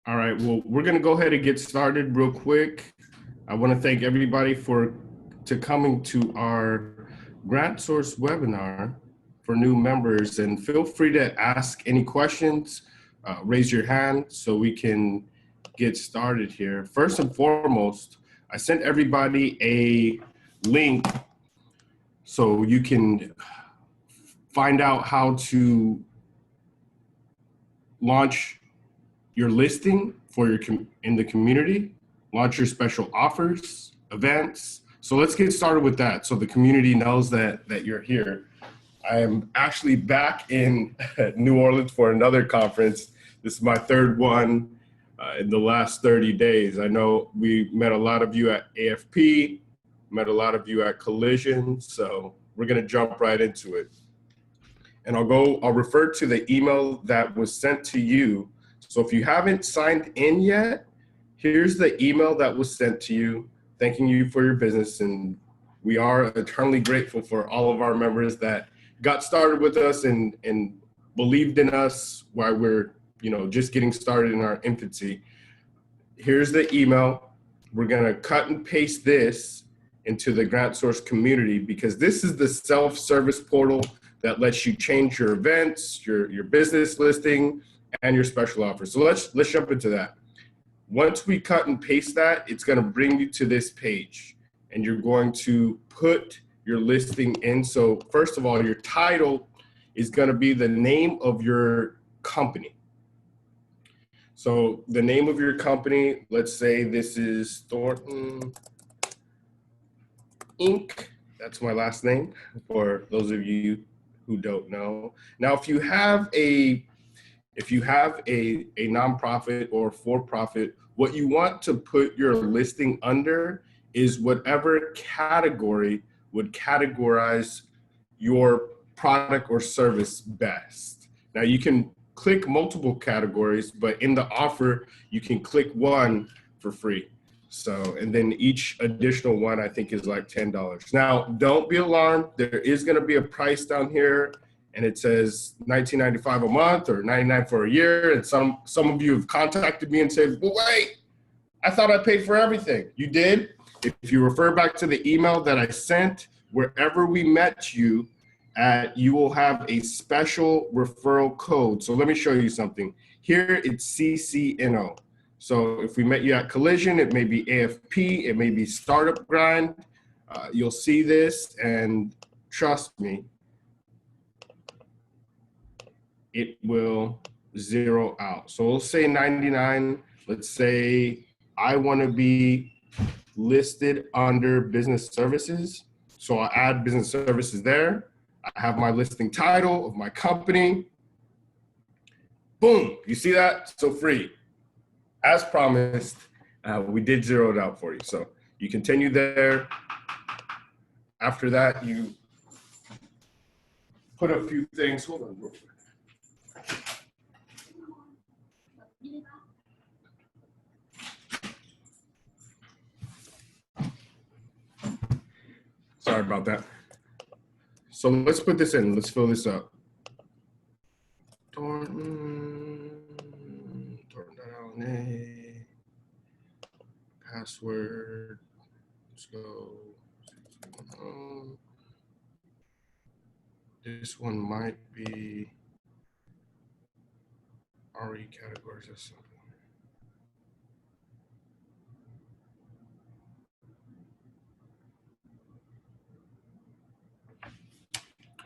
All right, well, we're going to go ahead and get started real quick. I want to thank everybody for coming to our Grant Source webinar for new members, and feel free to ask any questions, raise your hand so we can get started here. First and foremost, I sent everybody a link so you can find out how to launch your listing for your in the community, launch your special offers, events. So let's get started with that so the community knows that you're here. I am actually back in New Orleans for another conference. This is my third one in the last 30 days. I know we met a lot of you at AFP, met a lot of you at Collision, so we're gonna jump right into it. And I'll refer to the email that was sent to you. So if you haven't signed in yet, here's the email that was sent to you, thanking you for your business. And we are eternally grateful for all of our members that got started with us and believed in us while we're just getting started in our infancy. Here's the email. We're gonna cut and paste this into the Grant Source community because this is the self-service portal that lets you change your events, your business listing, and your special offers. So let's jump into that. Once we cut and paste that, it's gonna bring you to this page and you're going to put your listing in. So first of all, your title is gonna be the name of your company. So the name of your company, let's say this is Thornton Inc. That's my last name for those of you who don't know. Now, if you have a nonprofit or for-profit, what you want to put your listing under is whatever category would categorize your product or service best. Now, you can click multiple categories, but in the offer, you can click one for free. So, and then each additional one, I think, is like $10. Now, don't be alarmed. There is going to be a price down here, and it says $19.95 a month or $99 for a year. And some of you have contacted me and said, well, wait, I thought I paid for everything. You did. If you refer back to the email that I sent, wherever we met you at, you will have a special referral code. So let me show you something. Here it's CCNO. So if we met you at Collision, it may be AFP, it may be Startup Grind. You'll see this, and trust me, it will zero out. So we'll say 99. Let's say I want to be listed under business services. So I'll add business services there. I have my listing title of my company. Boom, you see that? So free. As promised, we did zero it out for you. So you continue there. After that, you put a few things. Hold on real quick. Sorry about that. So let's put this in. Let's fill this up. Password. Let's go. This one might be RE categories or something.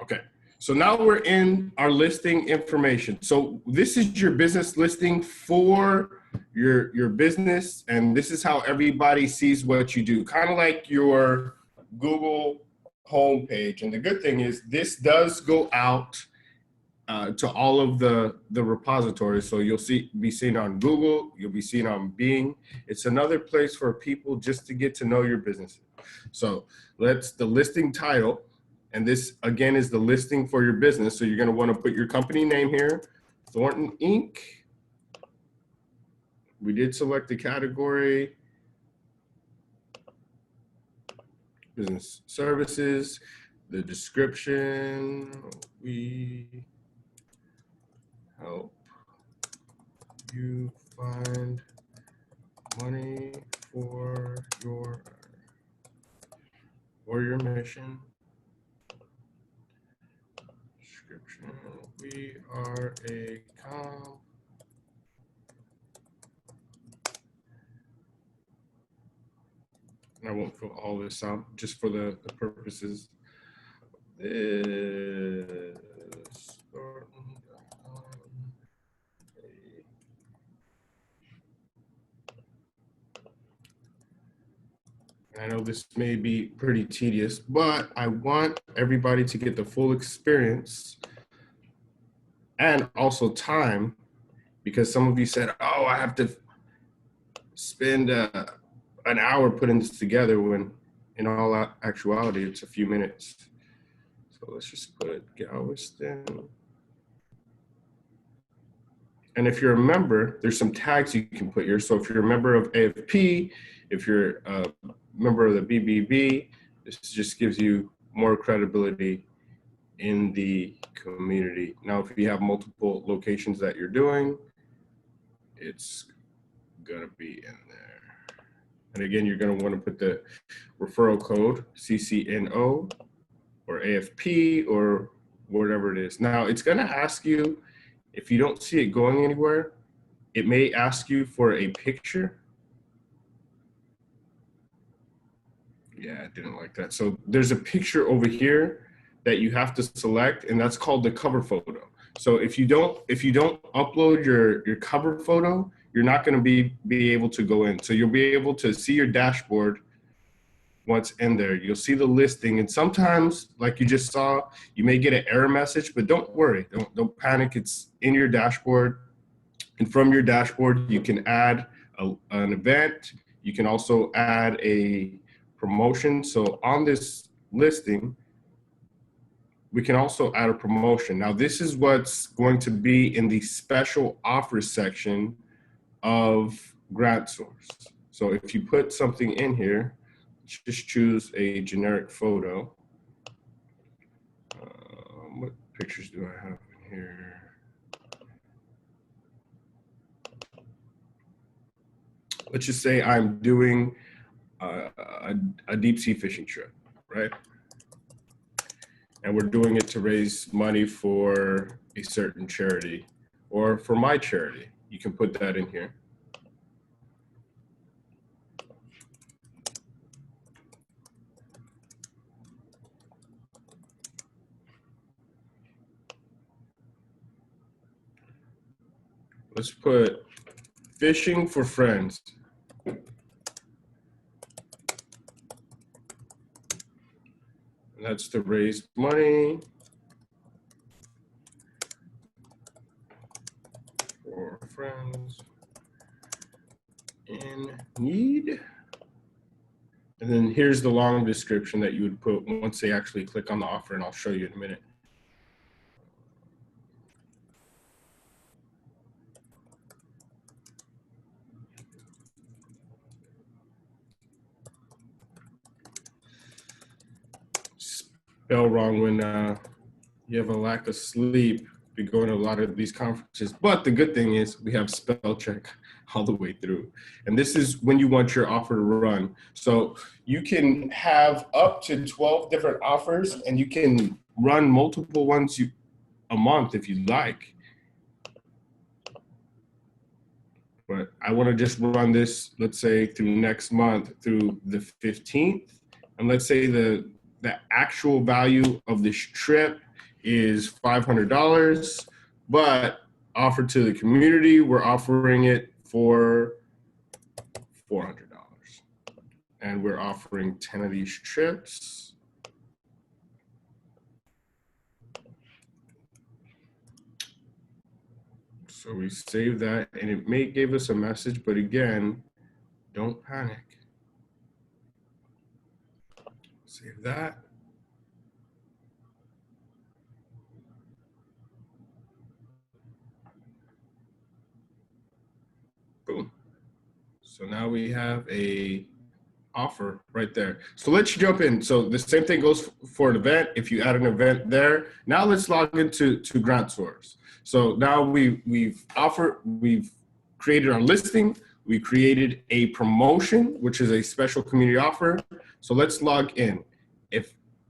Okay, so now we're in our listing information. So this is your business listing for your business, and this is how everybody sees what you do, kind of like your Google homepage. And the good thing is this does go out to all of the repositories. So you'll be seen on Google, you'll be seen on Bing. It's another place for people just to get to know your business. So the listing title. And this, again, is the listing for your business. So you're going to want to put your company name here, Thornton Inc. We did select the category, business services, the description, we help you find money for your mission. Description, we are a comp. And I won't fill all this out just for the purposes. I know this may be pretty tedious, but I want everybody to get the full experience and also time, because some of you said, oh, I have to spend an hour putting this together, when in all actuality, it's a few minutes. So let's just put Galveston. And if you're a member, there's some tags you can put here. So if you're a member of AFP, if you're a member of the BBB, this just gives you more credibility in the community. Now, if you have multiple locations that you're doing, it's gonna be in there. And again, you're gonna wanna put the referral code, CCNO or AFP or whatever it is. Now, it's gonna ask you, if you don't see it going anywhere, it may ask you for a picture. Yeah, I didn't like that. So there's a picture over here that you have to select, and that's called the cover photo. So if you don't upload your cover photo, you're not going to be able to go in. So you'll be able to see your dashboard once in there. You'll see the listing, and sometimes, like you just saw, you may get an error message, but don't worry, don't panic. It's in your dashboard, and from your dashboard you can add an event. You can also add a promotion. So on this listing, we can also add a promotion. Now, this is what's going to be in the special offers section of GrantSource. So if you put something in here, just choose a generic photo. What pictures do I have in here? Let's just say I'm doing a deep sea fishing trip, right? And we're doing it to raise money for a certain charity or for my charity. You can put that in here. Let's put fishing for friends. And that's to raise money for friends in need. And then here's the long description that you would put once they actually click on the offer, and I'll show you in a minute. Spell wrong when you have a lack of sleep. You're going to a lot of these conferences, but the good thing is we have spell check all the way through. And this is when you want your offer to run. So you can have up to 12 different offers, and you can run multiple ones a month if you like. But I want to just run this, let's say, through next month, through the 15th. And let's say the actual value of this trip is $500, but offered to the community, we're offering it for $400. And we're offering 10 of these trips. So we save that, and it may give us a message, but again, don't panic. Save that. Boom. So now we have a offer right there. So let's jump in. So the same thing goes for an event. If you add an event there, now let's log into GrantSource. So now we've created our listing. We created a promotion, which is a special community offer. So let's log in.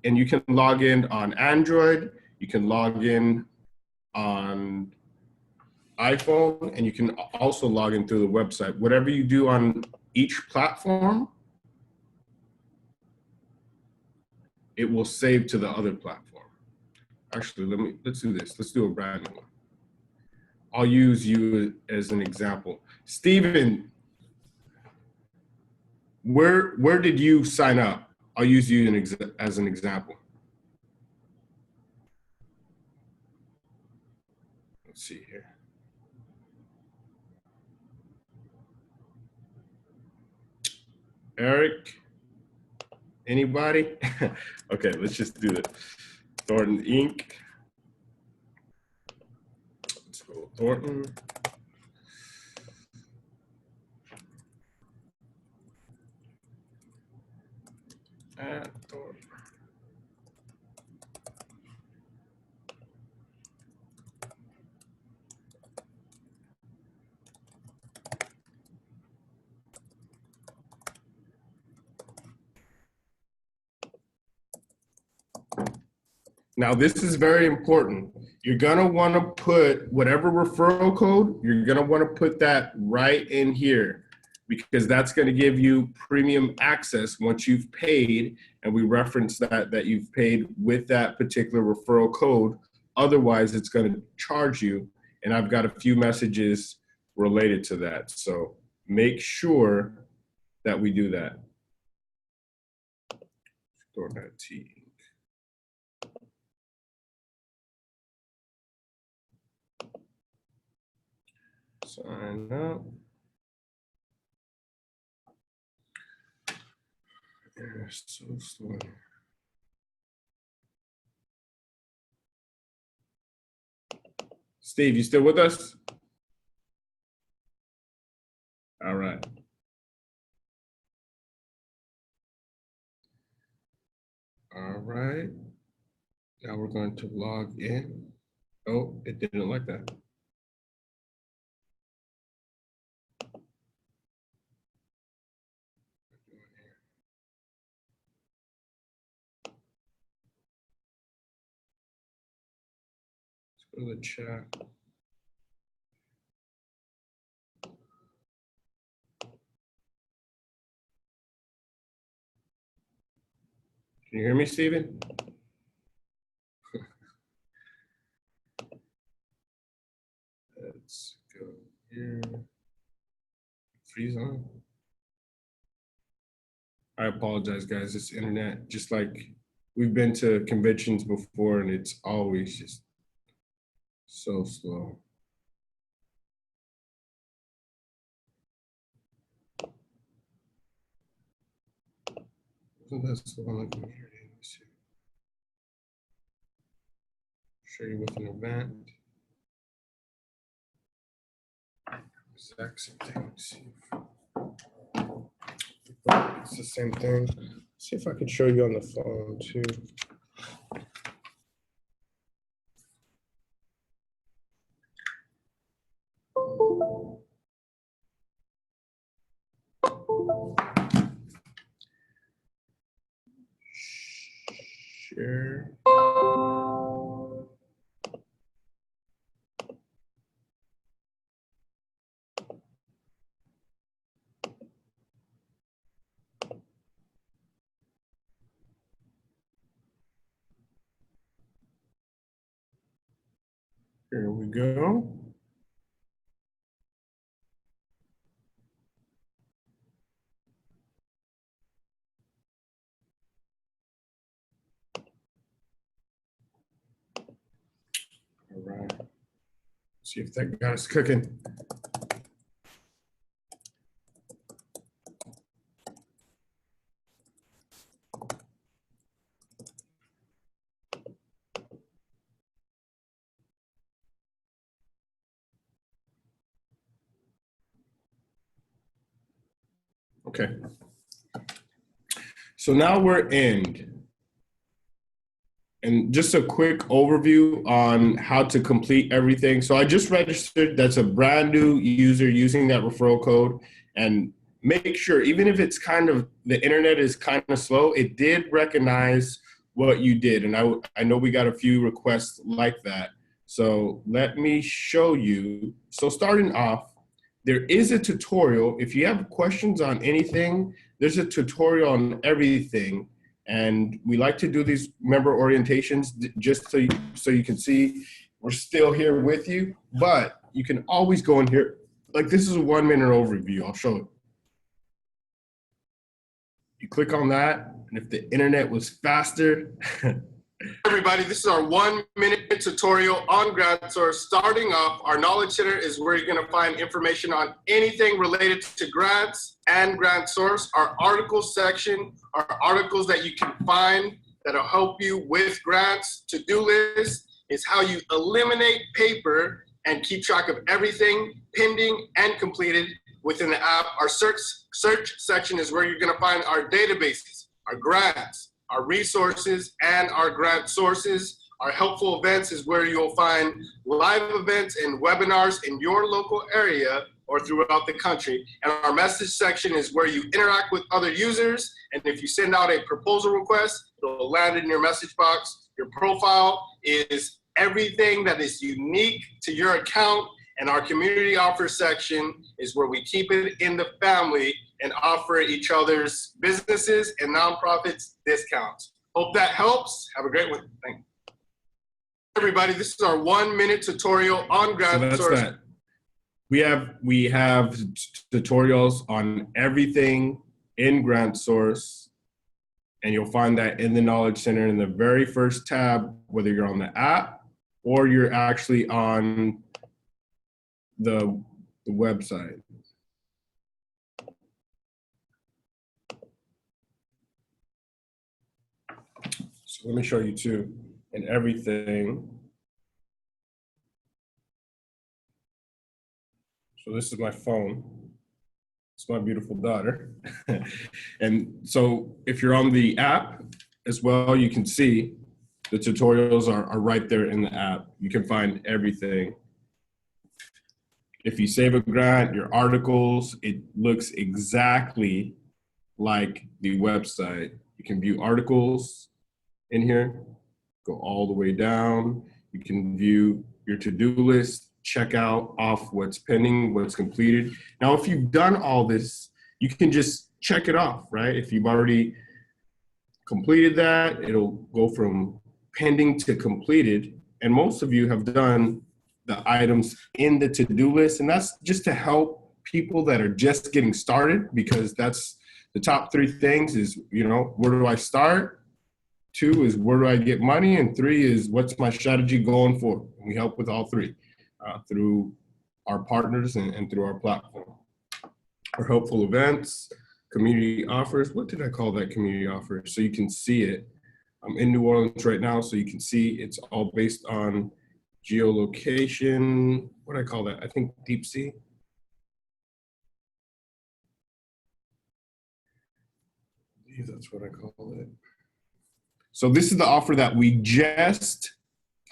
And you can log in on Android, you can log in on iPhone, and you can also log in through the website. Whatever you do on each platform, it will save to the other platform. Actually, let's do this. Let's do a brand new one. I'll use you as an example. Steven, where did you sign up? I'll use you as an example. Let's see here. Eric, anybody? Okay, let's just do it. Thornton Inc. Let's go Thornton. Thornton. Now, this is very important. You're going to want to put whatever referral code, you're going to want to put that right in here, because that's going to give you premium access once you've paid, and we reference that you've paid with that particular referral code. Otherwise, it's going to charge you, and I've got a few messages related to that. So make sure that we do that. Thornton.t. Sign up. They're so slow. Steve, you still with us? All right. All right. Now we're going to log in. Oh, it didn't like that. Let's go to the chat. Can you hear me, Steven? Let's go here. Freeze on. I apologize, guys. This internet, just like we've been to conventions before, and it's always just so slow. Wasn't that slow on the computer? Let me see. Show you with an event. Exact same thing. Let's see. It's the same thing. Let's see if I could show you on the phone too. Share. Here we go. All right. See if that got us cooking. Okay. So now we're in. And just a quick overview on how to complete everything. So I just registered. That's a brand new user using that referral code. And make sure, even if it's kind of, the internet is kind of slow, it did recognize what you did. And I know we got a few requests like that. So let me show you. So starting off, there is a tutorial. If you have questions on anything, there's a tutorial on everything. And we like to do these member orientations just so you can see we're still here with you, but you can always go in here. Like, this is a 1 minute overview. I'll show it. You click on that, and if the internet was faster. Everybody, this is our 1 minute tutorial on GrantSource. Starting off, our Knowledge Center is where you're gonna find information on anything related to grants and GrantSource. Our articles section are articles that you can find that'll help you with grants. To-do list is how you eliminate paper and keep track of everything pending and completed within the app. Our search section is where you're gonna find our databases, our grants, our resources, and our grant sources. Our helpful events is where you'll find live events and webinars in your local area or throughout the country. And our message section is where you interact with other users. And if you send out a proposal request, it'll land in your message box. Your profile is everything that is unique to your account. And our community offer section is where we keep it in the family and offer each other's businesses and nonprofits discounts. Hope that helps. Have a great one. Thank you. Everybody, this is our 1 minute tutorial on GrantSource. So that's that. We have tutorials on everything in GrantSource, and you'll find that in the Knowledge Center in the very first tab, whether you're on the app or you're actually on the website. So let me show you too, and everything. So this is my phone. It's my beautiful daughter. And so if you're on the app as well, you can see the tutorials are right there in the app. You can find everything. If you save a grant, your articles, it looks exactly like the website. You can view articles in here, go all the way down. You can view your to-do list, check out off what's pending, what's completed. Now, if you've done all this, you can just check it off, right? If you've already completed that, it'll go from pending to completed. And most of you have done the items in the to-do list, and that's just to help people that are just getting started, because that's the top 3 things is, where do I start? 2 is where do I get money? And 3 is what's my strategy going forward? And we help with all 3 through our partners and through our platform. Our helpful events, community offers. What did I call that community offer? So you can see it. I'm in New Orleans right now, so you can see it's all based on geolocation. What do I call that? I think deep sea. That's what I call it. So this is the offer that we just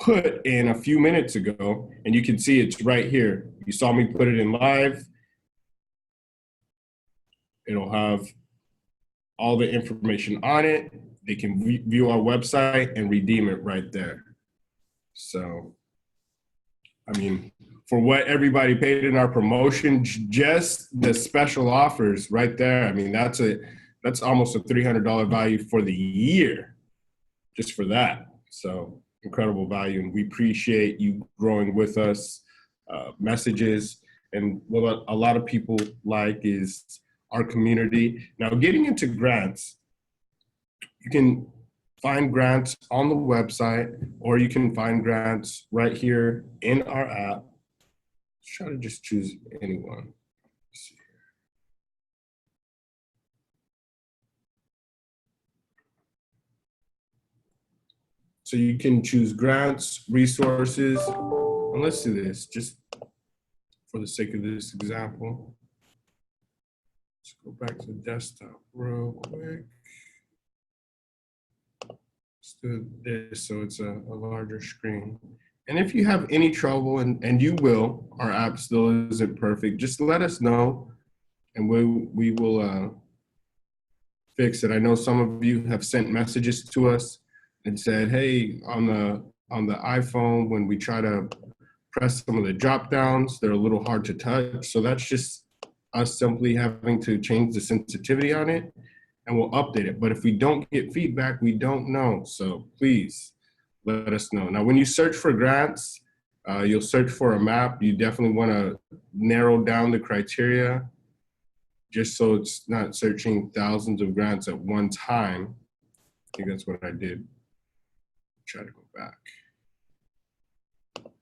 put in a few minutes ago, and you can see it's right here. You saw me put it in live. It'll have all the information on it. They can view our website and redeem it right there. So, I mean, for what everybody paid in our promotion, just the special offers right there. I mean, that's almost a $300 value for the year, just for that. So incredible value, and we appreciate you growing with us. Messages, and what a lot of people like is our community. Now, getting into grants, you can find grants on the website, or you can find grants right here in our app. Let's try to just choose anyone. Let's see. So you can choose grants, resources, and let's do this just for the sake of this example. Let's go back to the desktop real quick. Let's do this so it's a larger screen. And if you have any trouble, and you will, our app still isn't perfect, just let us know and we will fix it. I know some of you have sent messages to us and said, hey, on the iPhone, when we try to press some of the drop downs, they're a little hard to touch. So that's just us simply having to change the sensitivity on it, and we'll update it. But if we don't get feedback, we don't know. So please let us know. Now, when you search for grants, you'll search for a map. You definitely want to narrow down the criteria just so it's not searching thousands of grants at one time. I think that's what I did. Try to go back.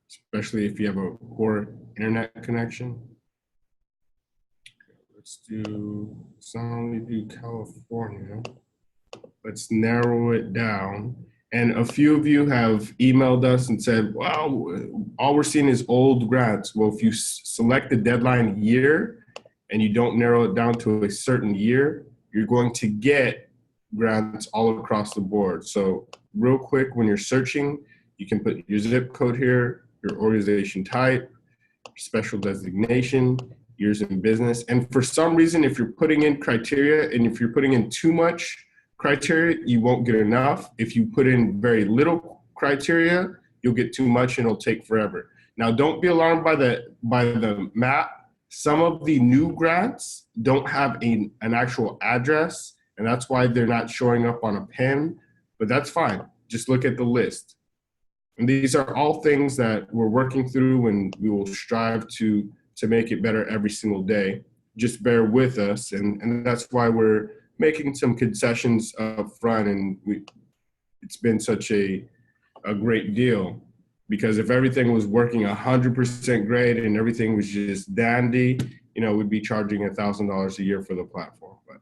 Especially if you have a poor internet connection. Let's only do California. Let's narrow it down. And a few of you have emailed us and said, wow, all we're seeing is old grants. Well, if you select the deadline year and you don't narrow it down to a certain year, you're going to get grants all across the board. So real quick, when you're searching, you can put your zip code here, your organization type, special designation, years in business. And for some reason, if you're putting in criteria and if you're putting in too much criteria, you won't get enough. If you put in very little criteria, you'll get too much and it'll take forever. Now, don't be alarmed by the map. Some of the new grants don't have an actual address, and that's why they're not showing up on a pen, but that's fine. Just look at the list. And these are all things that we're working through, and we will strive to make it better every single day. Just bear with us, and that's why we're making some concessions up front, and it's been such a great deal, because if everything was working 100% great and everything was just dandy, we'd be charging $1,000 a year for the platform. But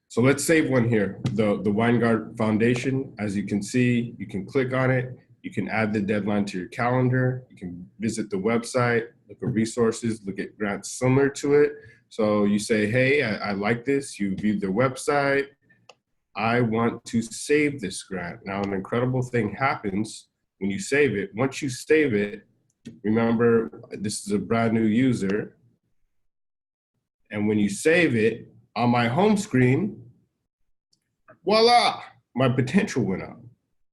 so let's save one here. The Weingart Foundation, as you can see, you can click on it. You can add the deadline to your calendar. You can visit the website, look at resources, look at grants similar to it. So you say, hey, I like this. You viewed their website. I want to save this grant. Now, an incredible thing happens when you save it. Once you save it, remember, this is a brand new user. And when you save it, on my home screen, voila, my potential went up.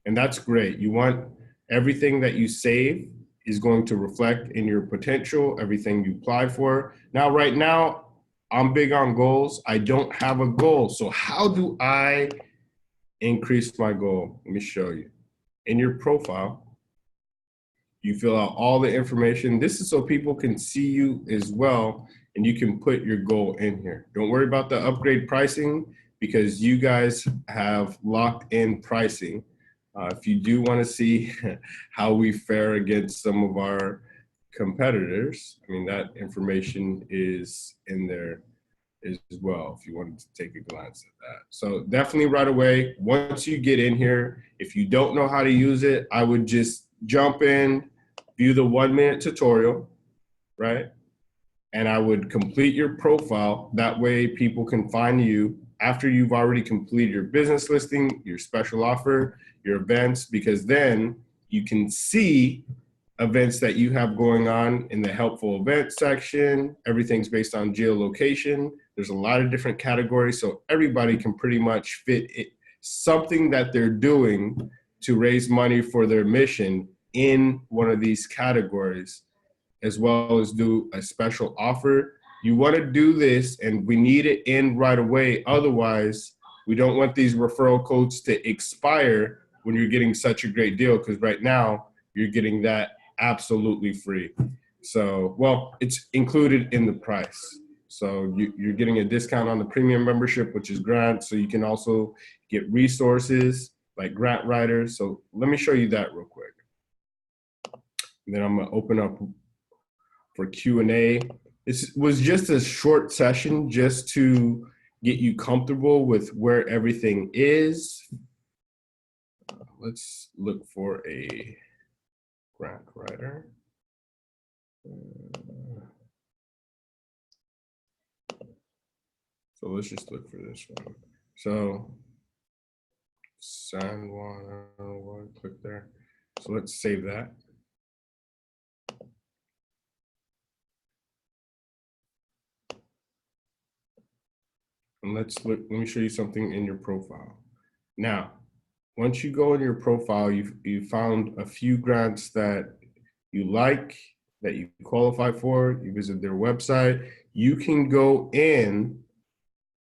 And that's great. You want everything that you save is going to reflect in your potential, everything you applied for. Now, right now, I'm big on goals. I don't have a goal. So how do I increase my goal? Let me show you. In your profile, you fill out all the information. This is so people can see you as well, and you can put your goal in here. Don't worry about the upgrade pricing, because you guys have locked in pricing. If you do want to see how we fare against some of our competitors, I mean, that information is in there as well, if you wanted to take a glance at that. So definitely right away, once you get in here, if you don't know how to use it, I would just jump in, view the 1-minute tutorial, right? And I would complete your profile. That way people can find you after you've already completed your business listing, your special offer, your events, because then you can see events that you have going on in the helpful events section. Everything's based on geolocation. There's a lot of different categories, so everybody can pretty much fit it, something that they're doing to raise money for their mission in one of these categories, as well as do a special offer. You want to do this, and we need it in right away. Otherwise, we don't want these referral codes to expire when you're getting such a great deal, because right now you're getting that absolutely free. So, well, it's included in the price. So you're getting a discount on the premium membership, which is grant. So you can also get resources like Grant Writers. So let me show you that real quick. And then I'm gonna open up for Q&A. This was just a short session just to get you comfortable with where everything is. Let's look for a grant writer. So let's just look for this one. So San Juan, I don't know why I clicked there. So let's save that. And let's look, let me show you something in your profile. Now, once you go in your profile, you found a few grants that you like, that you qualify for, you visit their website, you can go in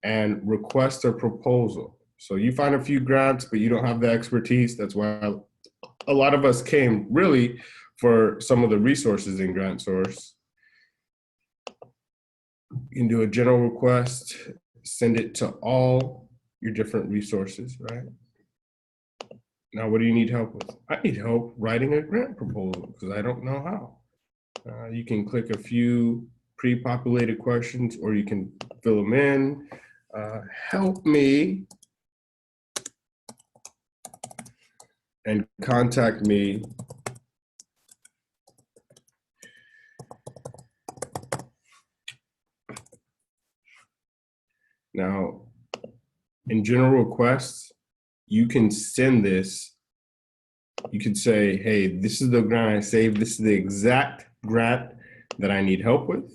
and request a proposal. So you find a few grants, but you don't have the expertise. That's why a lot of us came really for some of the resources in GrantSource. You can do a general request, send it to all your different resources, right? Now, what do you need help with? I need help writing a grant proposal because I don't know how. You can click a few pre-populated questions or you can fill them in. Help me and contact me now. In general requests, you can send this. You could say, hey, this is the grant I saved. This is the exact grant that I need help with.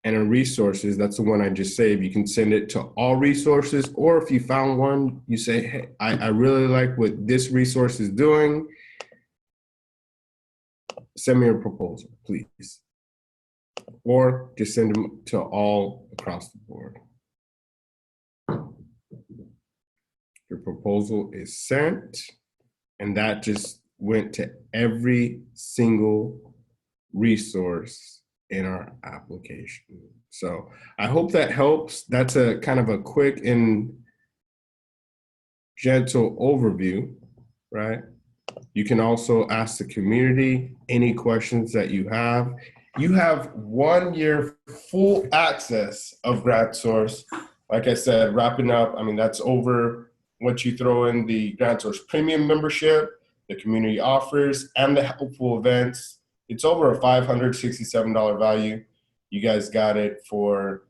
And in resources, that's the one I just saved. You can send it to all resources, or if you found one, you say, hey, I really like what this resource is doing. Send me a proposal, please. Or just send them to all across the board. Your proposal is sent, and that just went to every single resource in our application. So I hope that helps. That's a kind of a quick and gentle overview, right? You can also ask the community any questions that you have. You have 1 year full access of GrantSource. Like I said, wrapping up, I mean, that's over once you throw in the GrantSource premium membership, the community offers, and the helpful events. It's over a $567 value. You guys got it for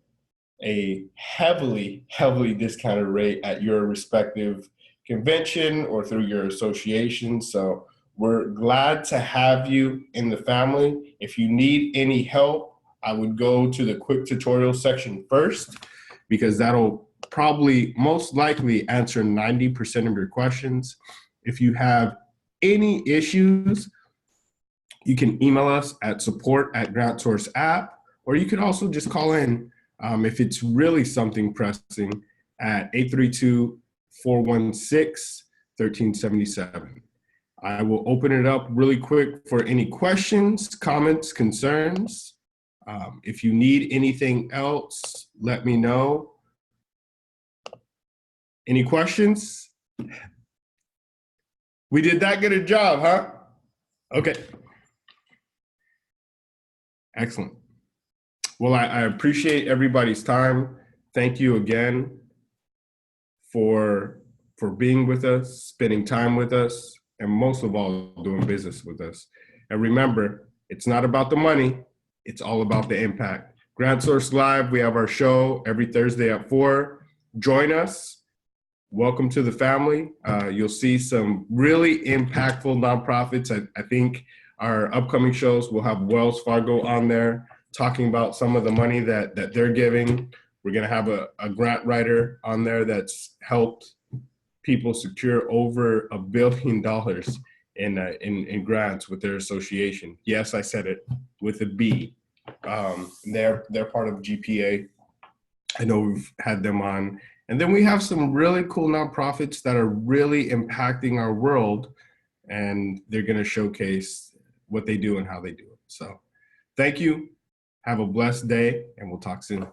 a heavily, heavily discounted rate at your respective convention or through your association. So we're glad to have you in the family. If you need any help, I would go to the quick tutorial section first, because that'll probably most likely answer 90% of your questions. If you have any issues, you can email us at support@GrantSourceApp, or you can also just call in if it's really something pressing at 832-416-1377. I will open it up really quick for any questions, comments, concerns. If you need anything else, let me know. Any questions? We did that good a job, huh? Okay. Excellent. Well, I appreciate everybody's time. Thank you again for being with us, spending time with us, and most of all, doing business with us. And remember, it's not about the money, it's all about the impact. GrantSource Live, we have our show every Thursday at 4. Join us. Welcome to the family. You'll see some really impactful nonprofits. I think our upcoming shows will have Wells Fargo on there talking about some of the money that they're giving. We're going to have a grant writer on there that's helped people secure over $1 billion in grants with their association. Yes, I said it with a B. They're part of GPA. I know we've had them on. And then we have some really cool nonprofits that are really impacting our world, and they're going to showcase what they do and how they do it. So thank you. Have a blessed day, and we'll talk soon.